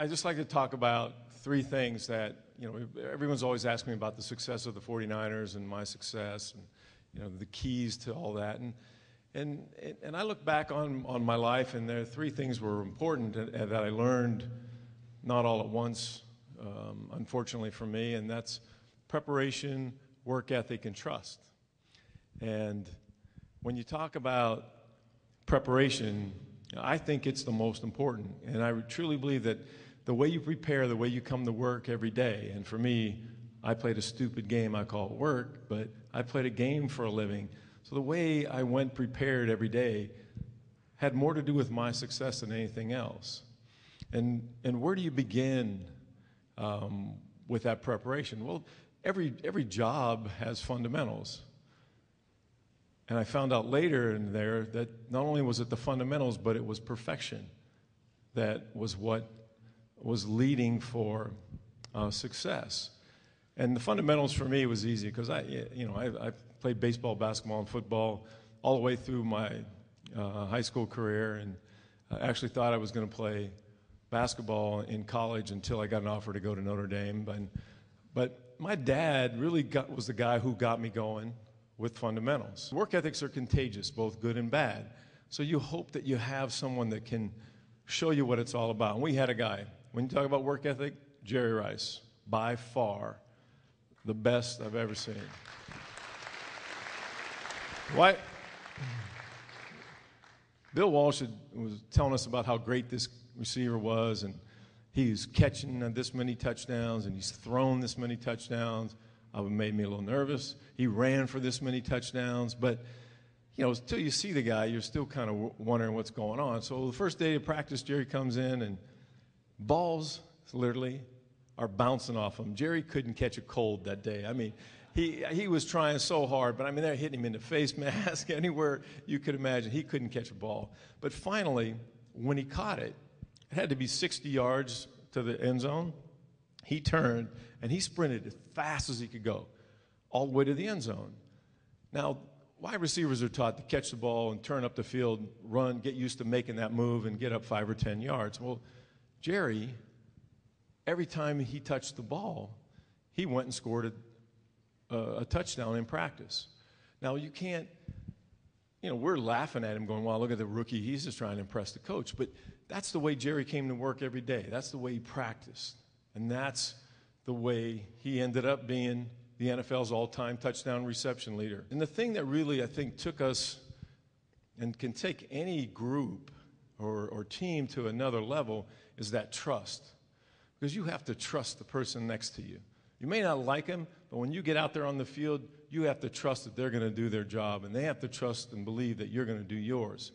I just like to talk about three things that, everyone's always asking me about the success of the 49ers and my success and, the keys to all that. And I look back on my life, and there are three things were important that I learned not all at once, unfortunately for me, and that's preparation, work ethic, and trust. And when you talk about preparation, I think it's the most important. And I truly believe that the way you prepare, the way you come to work every day, and for me, I played a stupid game I call work, but I played a game for a living. So the way I went prepared every day had more to do with my success than anything else. And where do you begin with that preparation? Well, every job has fundamentals. And I found out later in there that not only was it the fundamentals, but it was perfection that was what was leading for success. And the fundamentals for me was easy because I played baseball, basketball, and football all the way through my high school career, and I actually thought I was going to play basketball in college until I got an offer to go to Notre Dame. But my dad really was the guy who got me going with fundamentals. Work ethics are contagious, both good and bad. So you hope that you have someone that can show you what it's all about. And we had a guy, when you talk about work ethic, Jerry Rice, by far the best I've ever seen. Why? Bill Walsh was telling us about how great this receiver was, and he's catching this many touchdowns, and he's thrown this many touchdowns. It made me a little nervous. He ran for this many touchdowns, but until you see the guy, you're still kind of wondering what's going on. So the first day of practice, Jerry comes in, and balls literally are bouncing off him. Jerry couldn't catch a cold that day. I mean, he was trying so hard, but they're hitting him in the face mask, anywhere you could imagine. He couldn't catch a ball. But finally, when he caught it, it had to be 60 yards to the end zone. He turned, and he sprinted as fast as he could go, all the way to the end zone. Now, wide receivers are taught to catch the ball and turn up the field, run, get used to making that move, and get up 5 or 10 yards. Well, Jerry, every time he touched the ball, he went and scored a touchdown in practice. Now, you can't, we're laughing at him going, wow, look at the rookie. He's just trying to impress the coach. But that's the way Jerry came to work every day. That's the way he practiced. And that's the way he ended up being the NFL's all-time touchdown reception leader. And the thing that really, I think, took us and can take any group or team to another level is that trust. Because you have to trust the person next to you. You may not like them, but when you get out there on the field, you have to trust that they're going to do their job, and they have to trust and believe that you're going to do yours.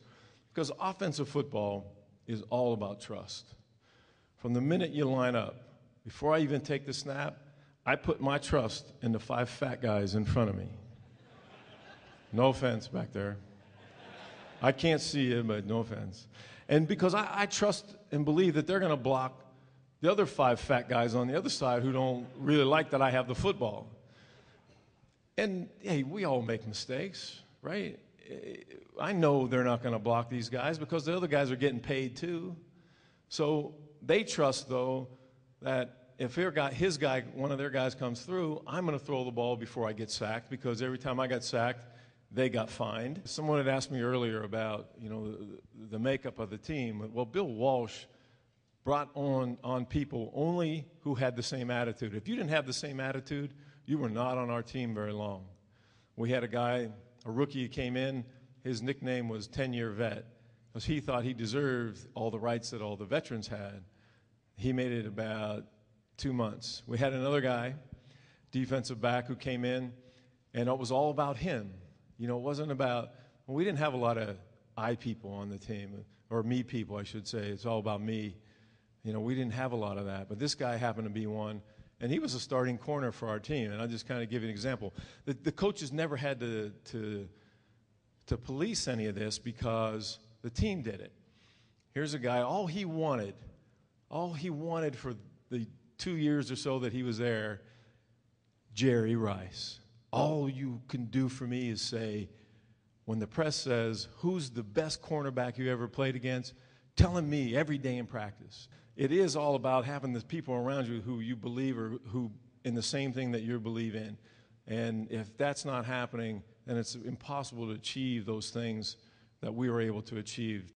Because offensive football is all about trust. From the minute you line up, before I even take the snap, I put my trust in the 5 fat guys in front of me. No offense back there. I can't see you, but no offense. And because I trust and believe that they're going to block the other 5 fat guys on the other side who don't really like that I have the football. And, hey, we all make mistakes, right? I know they're not going to block these guys because the other guys are getting paid too. So they trust, though, that if one of their guys comes through, I'm going to throw the ball before I get sacked because every time I got sacked, they got fined. Someone had asked me earlier about, the makeup of the team. Well, Bill Walsh brought on people only who had the same attitude. If you didn't have the same attitude, you were not on our team very long. We had a rookie who came in, his nickname was 10-year vet because he thought he deserved all the rights that all the veterans had. He made it about 2 months. We had another guy, defensive back, who came in, and it was all about him. It wasn't about, we didn't have a lot of I people on the team, or me people, I should say. It's all about me. We didn't have a lot of that, but this guy happened to be one, and he was a starting corner for our team, and I'll just kind of give you an example. The coaches never had to police any of this because the team did it. Here's a guy, all he wanted for the 2 years or so that he was there, Jerry Rice. All you can do for me is say, when the press says, who's the best cornerback you ever played against? telling me every day in practice. It is all about having the people around you who you believe or who in the same thing that you believe in. And if that's not happening, then it's impossible to achieve those things that we were able to achieve